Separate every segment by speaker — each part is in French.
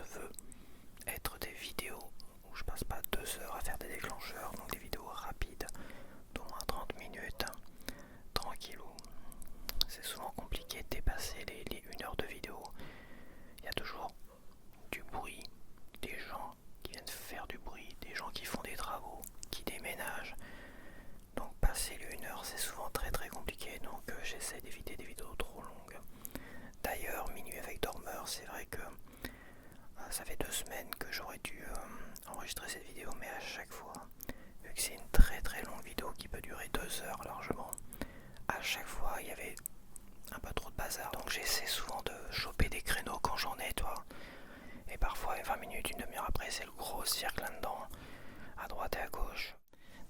Speaker 1: se veut être des vidéos où je passe pas 2 heures à faire des déclencheurs, donc des vidéos rapides d'au moins 30 minutes, tranquillou. C'est souvent compliqué de dépasser les 1 heure de vidéo. Il y a toujours du bruit, des gens qui viennent faire du bruit, des gens qui font des travaux, qui déménagent. Donc passer les 1 heure c'est souvent très très compliqué, donc j'essaie d'éviter des vidéos trop longues. D'ailleurs, Minuit avec Dormeur, c'est vrai que ça fait 2 semaines que j'aurais dû enregistrer cette vidéo, mais à chaque fois, vu que c'est une très très longue vidéo qui peut durer 2 heures largement, à chaque fois il y avait un peu trop de bazar, donc j'essaie souvent de choper des créneaux quand j'en ai, toi. Et parfois 20 minutes, une demi-heure après, c'est le gros cirque là-dedans, à droite et à gauche.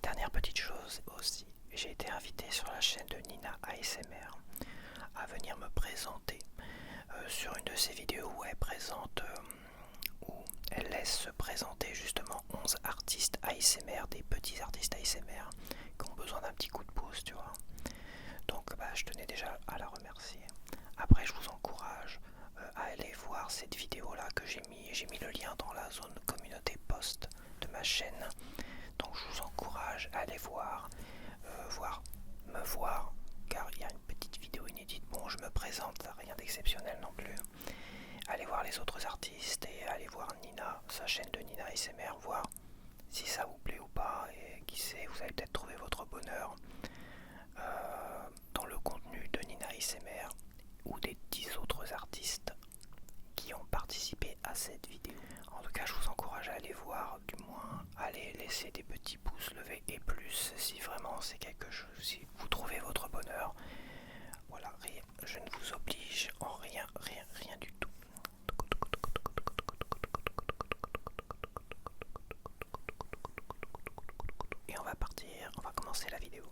Speaker 1: Dernière petite chose aussi, j'ai été invité sur la chaîne de Nina ASMR à venir me présenter sur une de ses vidéos où elle présente, où elle laisse se présenter justement 11 artistes ASMR, des petits artistes ASMR qui ont besoin d'un petit coup de pouce, tu vois. Donc je tenais déjà à la remercier. Après, je vous encourage à aller voir cette vidéo là que j'ai mis le lien dans la zone communauté post de ma chaîne. Donc je vous encourage à aller me voir, car il y a une petite vidéo inédite. Bon, je me présente, rien d'exceptionnel non plus. Allez voir les autres artistes et allez voir Nina, sa chaîne de Nina ASMR, voir si ça vous plaît ou pas, et qui sait, vous allez peut-être trouver votre bonheur dans le contenu de Nina ASMR ou des 10 autres artistes qui ont participé à cette vidéo. En tout cas, je vous encourage à aller voir, du moins allez laisser des petits pouces levés et plus si vraiment c'est quelque chose, si vous trouvez votre bonheur. Voilà, je ne vous oblige en rien, rien du tout. Et on va partir, on va commencer la vidéo.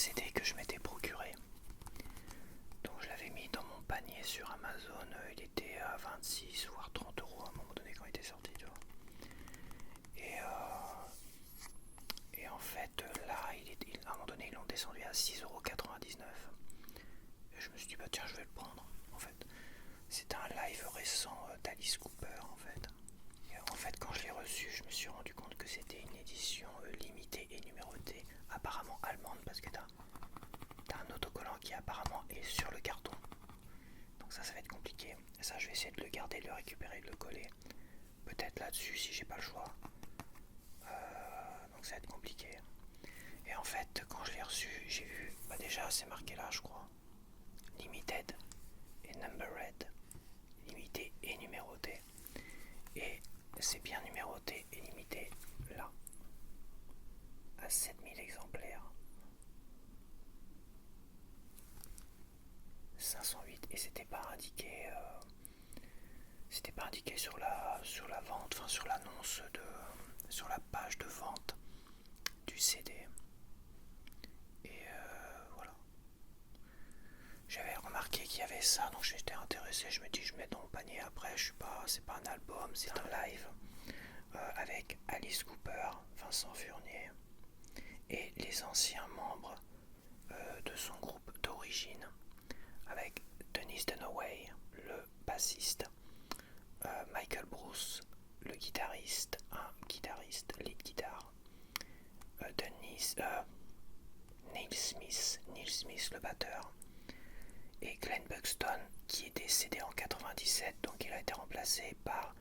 Speaker 1: CD que je m'étais procuré. Donc je l'avais mis dans mon panier sur Amazon, il était à 26 voire 30 euros à un moment donné quand il était sorti, tu vois. Et en fait là, à un moment donné ils l'ont descendu à 6,99 €. Et je me suis dit bah tiens je vais le prendre en fait. C'était un live récent d'Alice Cooper en fait. Et en fait quand je l'ai reçu je me suis rendu compte que c'était une édition limitée et numérotée, apparemment allemande parce que t'as un autocollant qui apparemment est sur le carton. Donc ça va être compliqué. Et ça je vais essayer de le garder, de le récupérer, de le coller. Peut-être là-dessus si j'ai pas le choix. Donc ça va être compliqué. Et en fait quand je l'ai reçu j'ai vu, bah déjà c'est marqué là je crois. Limited et numbered. Limité et numéroté. Et c'est bien numéroté et limité là. À 7000 exemplaires. 508 et c'était pas indiqué sur la vente, enfin sur l'annonce sur la page de vente du CD. Et voilà, j'avais remarqué qu'il y avait ça, donc j'étais intéressé. Je me dis je mets dans mon panier. Après c'est pas un album, c'est un live avec Alice Cooper, Vincent Furnier et les anciens membres de son groupe d'origine, avec Dennis Dunaway, le bassiste, Michael Bruce, le guitariste, lead guitar, Neil Smith, le batteur, et Glenn Buxton, qui est décédé en 97, donc il a été remplacé par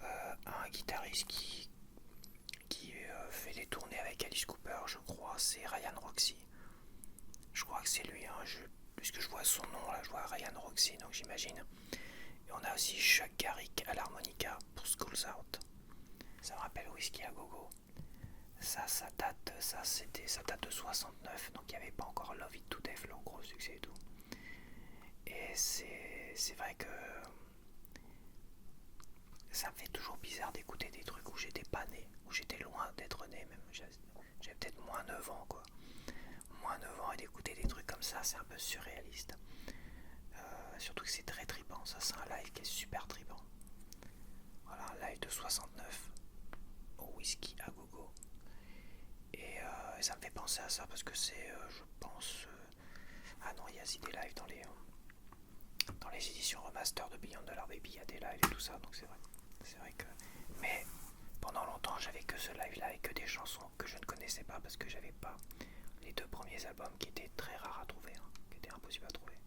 Speaker 1: un guitariste qui fait des tournées avec Alice Cooper, je crois, c'est Ryan Roxy. Je crois que c'est lui, hein, puisque je vois son nom là, je vois Ryan Roxy, donc j'imagine. Et on a aussi Chuck Garrick à l'harmonica pour Schools Out. Ça me rappelle Whiskey à Gogo. Ça date de 69, donc il n'y avait pas encore Love It to Death, le gros succès et tout. Et c'est vrai que ça me fait toujours bizarre d'écouter des trucs où j'étais pas né, où j'étais loin d'être né même. J'avais peut-être moins 9 ans quoi. Moins 9 ans et d'écouter des trucs comme ça, c'est un peu surréaliste. Surtout que c'est très tripant, ça c'est un live qui est super tripant. Voilà, un live de 69 au Whisky à Gogo. Et ça me fait penser à ça parce que c'est, je pense... ah non, il y a aussi des lives dans les éditions remaster de Beyond Dollar Baby, il y a des lives et tout ça, donc c'est vrai. C'est vrai que... Mais pendant longtemps, j'avais que ce live-là et que des chansons que je ne connaissais pas parce que j'avais pas les 2 premiers albums qui étaient très rares à trouver, hein, qui étaient impossibles à trouver.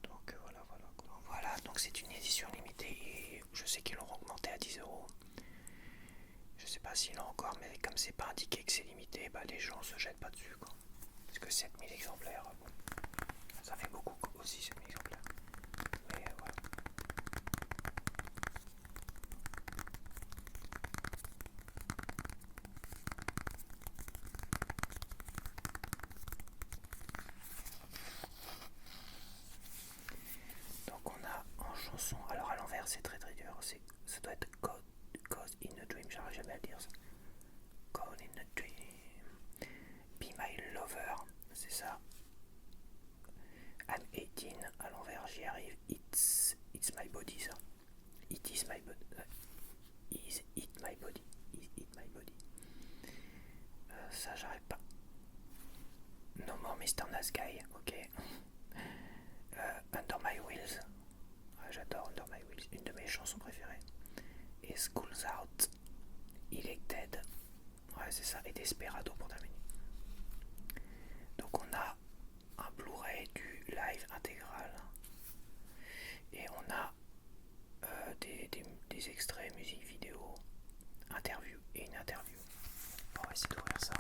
Speaker 1: Donc voilà, donc c'est une édition limitée et je sais qu'ils l'ont augmenté à 10 €. Je sais pas s'ils l'ont encore, mais comme c'est pas indiqué que c'est limité, bah les gens se jettent pas dessus quoi. Parce que 7000 exemplaires, bon, ça fait beaucoup aussi 7000 exemplaires. Mais voilà. Donc on a en chanson, alors à l'envers c'est très très dur, ça doit être Cause in a Dream, j'arrive jamais à le dire ça. Cause in a Dream, Be My Lover, c'est ça. I'm 18, à l'envers j'y arrive, It's My Body ça. It is my body. Is it my body. Is it my body. Ça j'arrive pas. No More Mr. Nice Guy, ok. Under My Wheels. Ouais, j'adore Under My Wheels, une de mes chansons préférées. Et Schools Out, Elected. Ouais, c'est ça. Et Desperado pour terminer. Donc on a un Blu-ray du live intégral. Et on a des extraits, musique vidéo, interview et une interview. On va essayer d'ouvrir ça.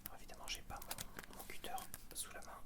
Speaker 1: Alors évidemment, j'ai pas mon cutter sous la main.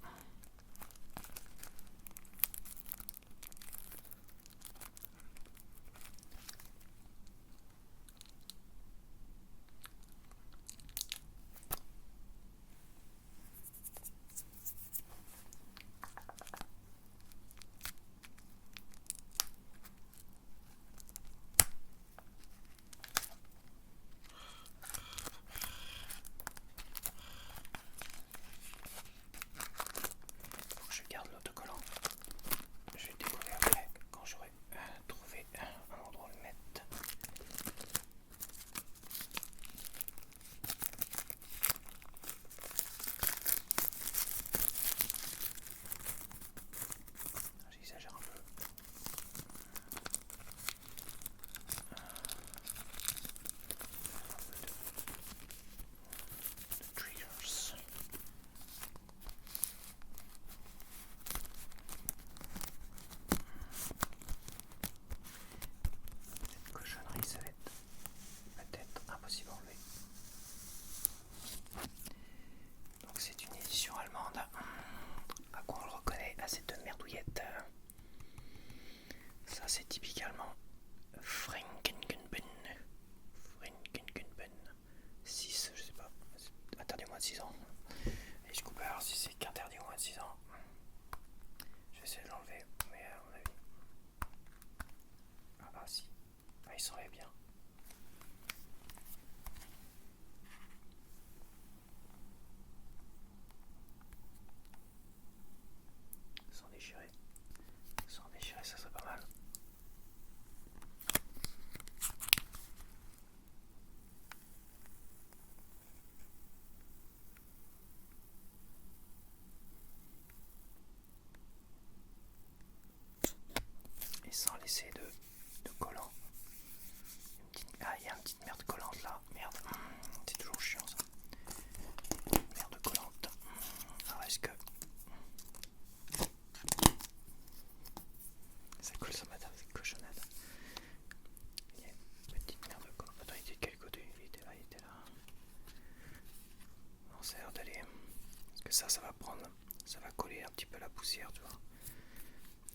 Speaker 1: ça va coller un petit peu la poussière, tu vois.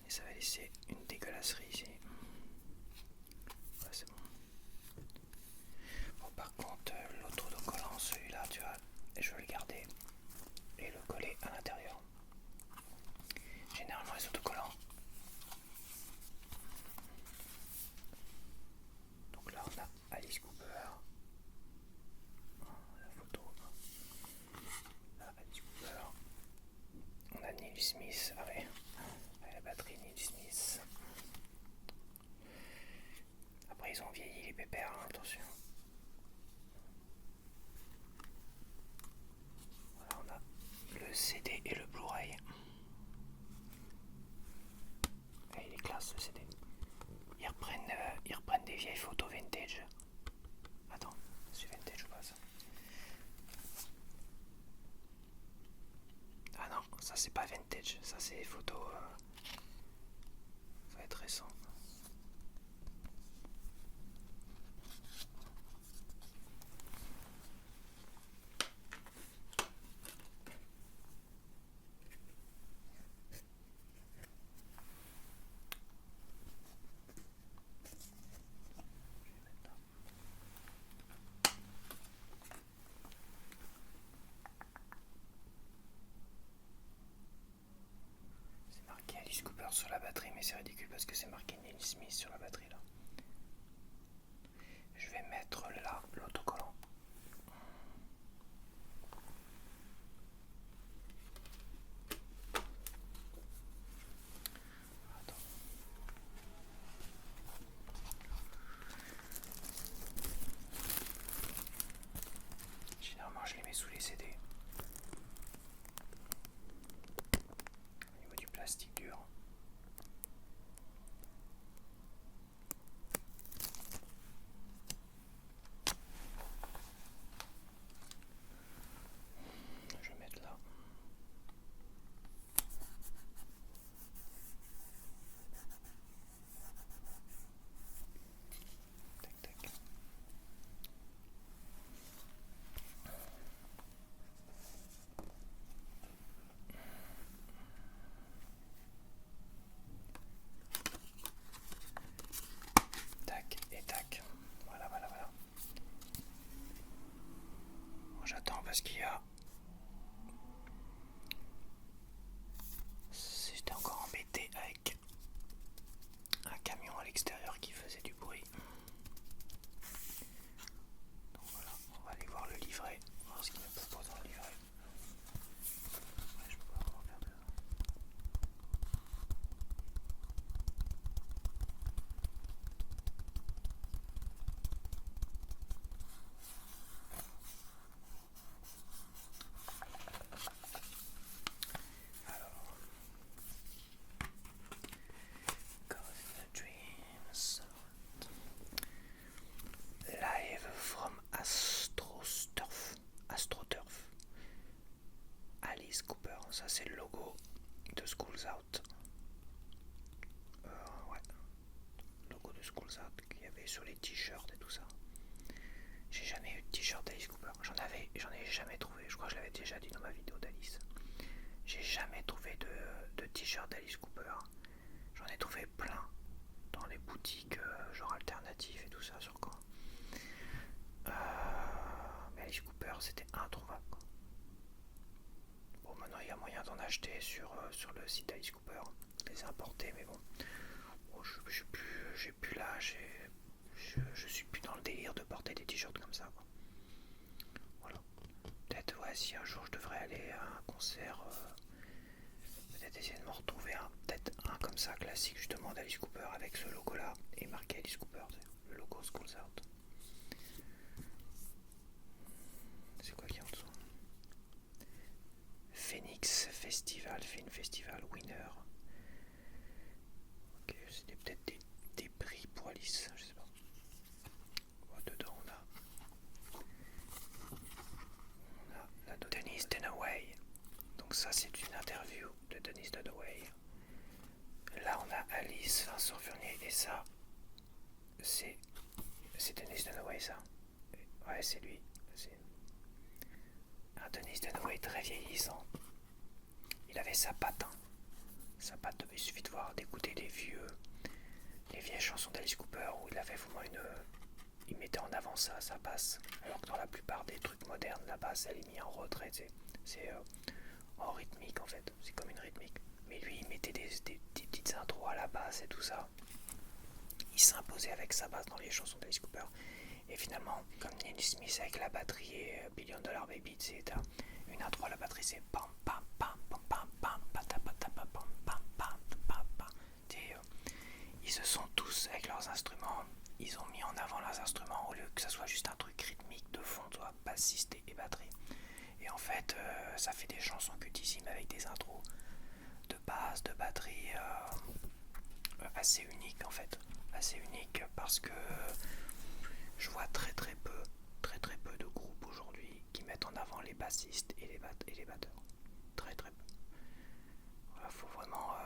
Speaker 1: Et ça va laisser une dégueulasserie ici. Ouais, c'est bon. Bon, par contre, l'autre autocollant, celui-là, tu vois, je vais le garder et le coller à l'intérieur. Généralement, les autocollants. Donc là, on a Alice Cooper. La photo. Là, Alice Cooper. On a Neil Smith. Ah ouais. La batterie Neil Smith. Après, ils ont vieilli les pépères, hein, attention. Voilà, on a le CD et le Blu-ray. Et il est classe, le CD. Ils reprennent des vieilles photos vintage. Attends, c'est vintage ou pas ça? Ah non, ça c'est pas vintage, ça c'est des photos. Ça va être récent. C'est marqué Alice Cooper sur la batterie, mais c'est ridicule parce que c'est marqué Neil Smith sur la batterie là. Je vais mettre là l'autocollant. Attends. Généralement je les mets sous les CD. Au niveau du plastique dur. Je vais mettre là. Tac tac. Tac et tac. Voilà, voilà, voilà. Bon, j'attends parce qu'il y a. J'étais encore embêté avec un camion à l'extérieur qui faisait du bruit. Donc voilà, on va aller voir le livret, voir ce qu'il me propose dans le livret. Ouais, je peux pas vraiment faire de ça. Alors, Cause in the Dreams. Live from AstroTurf. Alice Cooper, ça c'est le logo de Schools Out. Ouais, logo de Schools Out qu'il y avait sur les t-shirts et tout ça. J'ai jamais eu de t-shirt d'Alice Cooper. J'en ai jamais trouvé. Je crois que je l'avais déjà dit dans ma vidéo d'Alice. J'ai jamais trouvé de t-shirt d'Alice Cooper. J'en ai trouvé plein dans les boutiques genre alternatives et tout ça sur quoi. Mais Alice Cooper c'était introuvable quoi. Bon, maintenant il y a moyen d'en acheter sur le site d'Alice Cooper, les importer, mais bon, j'ai plus l'âge et je suis plus dans le délire de porter des t-shirts comme ça quoi. Voilà. Peut-être ouais, si un jour je devrais aller à un concert, peut-être essayer de me retrouver peut-être un comme ça classique justement d'Alice Cooper avec ce logo là et marqué Alice Cooper, le logo Schools Out. C'est quoi qui est en dessous? Phoenix Festival, Film Festival Winner. Ok, c'était peut-être des prix pour Alice, je sais pas. Bon, dedans on a la Denise Dunaway. Donc ça c'est une interview de Denise Dunaway. Là on a Alice, Vincent Furnier et ça c'est Denise Dunaway ça. Ouais c'est lui. C'est un Denise Dunaway très vieillissant. il avait sa patte. Il suffit de voir, d'écouter les vieilles chansons d'Alice Cooper où il avait vraiment il mettait en avant sa basse. Alors que dans la plupart des trucs modernes, la basse elle est mise en retrait, c'est en rythmique en fait, c'est comme une rythmique. Mais lui il mettait des petites intros à la basse et tout ça. Il s'imposait avec sa basse dans les chansons d'Alice Cooper. Et finalement, comme Neil Smith avec la batterie et Billion Dollar Baby, c'est une intro à la batterie, c'est pam pam pam pam pam pam pam pam pam pam. Ils se sont tous avec leurs instruments, ils ont mis en avant leurs instruments au lieu que ça soit juste un truc rythmique de fond, soit bassiste et batterie. Et en fait, ça fait des chansons cultissimes avec des intros de basse, de batterie assez uniques en fait. Assez uniques parce que je vois très très peu de groupes aujourd'hui qui mettent en avant les bassistes et les batteurs. Très très peu. Voilà, faut vraiment...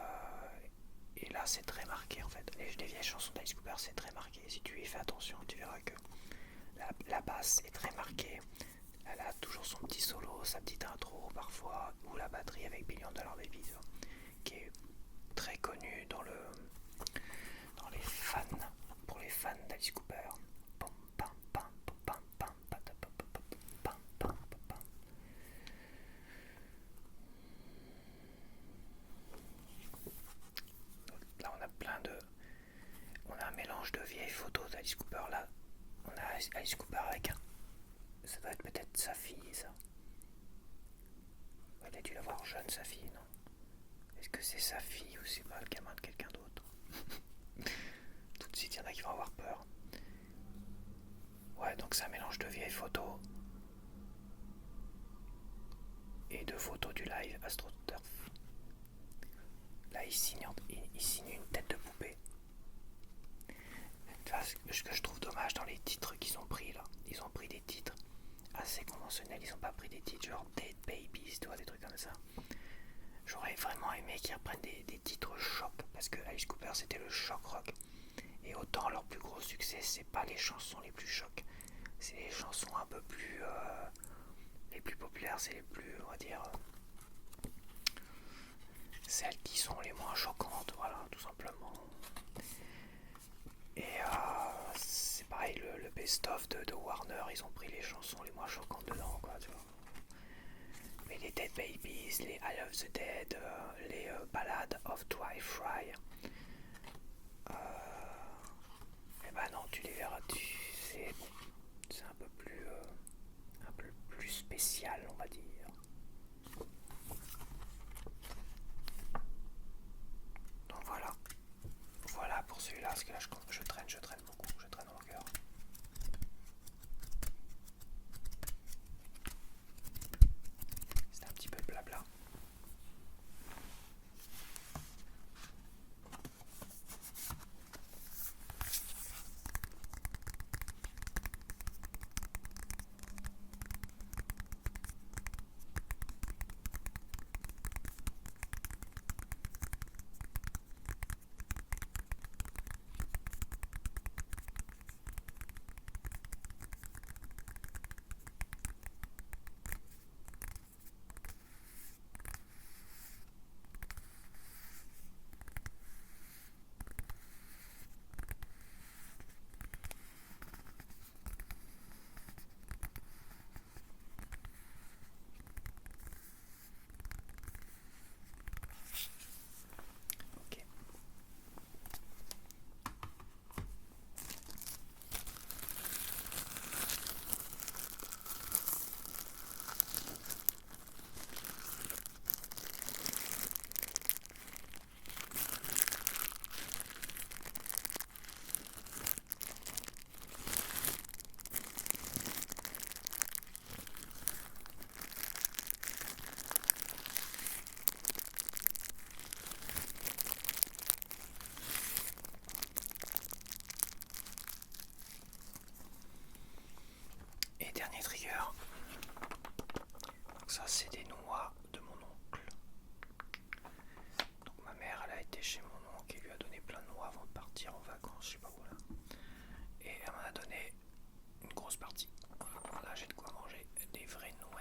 Speaker 1: Et là c'est très marqué en fait. Les vieilles chansons d'Alice Cooper c'est très marqué. Si tu y fais attention, tu verras que la basse est très marquée. Elle a toujours son petit solo, sa petite intro parfois, ou la batterie avec Billion Dollar Baby, qui est très connue dans les fans, pour les fans d'Alice Cooper. Là on a un mélange de vieilles photos d'Alice Cooper. Là on a Alice Cooper avec ça doit être peut-être sa fille ça. Elle a dû la voir jeune sa fille, non? Est-ce que c'est sa fille ou c'est pas le gamin de quelqu'un d'autre? Tout de suite il y en a qui vont avoir peur. Ouais, donc c'est un mélange de vieilles photos et de photos du live AstroTurf. Là il signe une tête de poupée. Enfin, ce que je trouve dommage dans les titres qu'ils ont pris là, ils ont pris des titres assez conventionnels, ils ont pas pris des titres genre Dead Babies, tu vois, des trucs comme ça. J'aurais vraiment aimé qu'ils reprennent des titres choc, parce que Alice Cooper c'était le choc rock. Et autant leur plus gros succès, c'est pas les chansons les plus chocs, c'est les chansons un peu plus les plus populaires, c'est les plus, on va dire, celles qui sont les moins choquantes, voilà, tout simplement. Et c'est pareil, le best-of de Warner, ils ont pris les chansons les moins choquantes dedans, quoi, tu vois. Mais les Dead Babies, les I Love the Dead, les Ballad of Dwight Fry, et bah non, tu les verras, c'est un peu plus spécial, on va dire. Donc voilà pour celui-là, parce que là je traîne beaucoup, je traîne en longueur. C'est un petit peu blabla. Et dernier trigger. Donc ça c'est des noix de mon oncle. Donc ma mère elle a été chez mon oncle et lui a donné plein de noix avant de partir en vacances, je sais pas où là. Et elle m'en a donné une grosse partie. Là j'ai de quoi manger des vraies noix.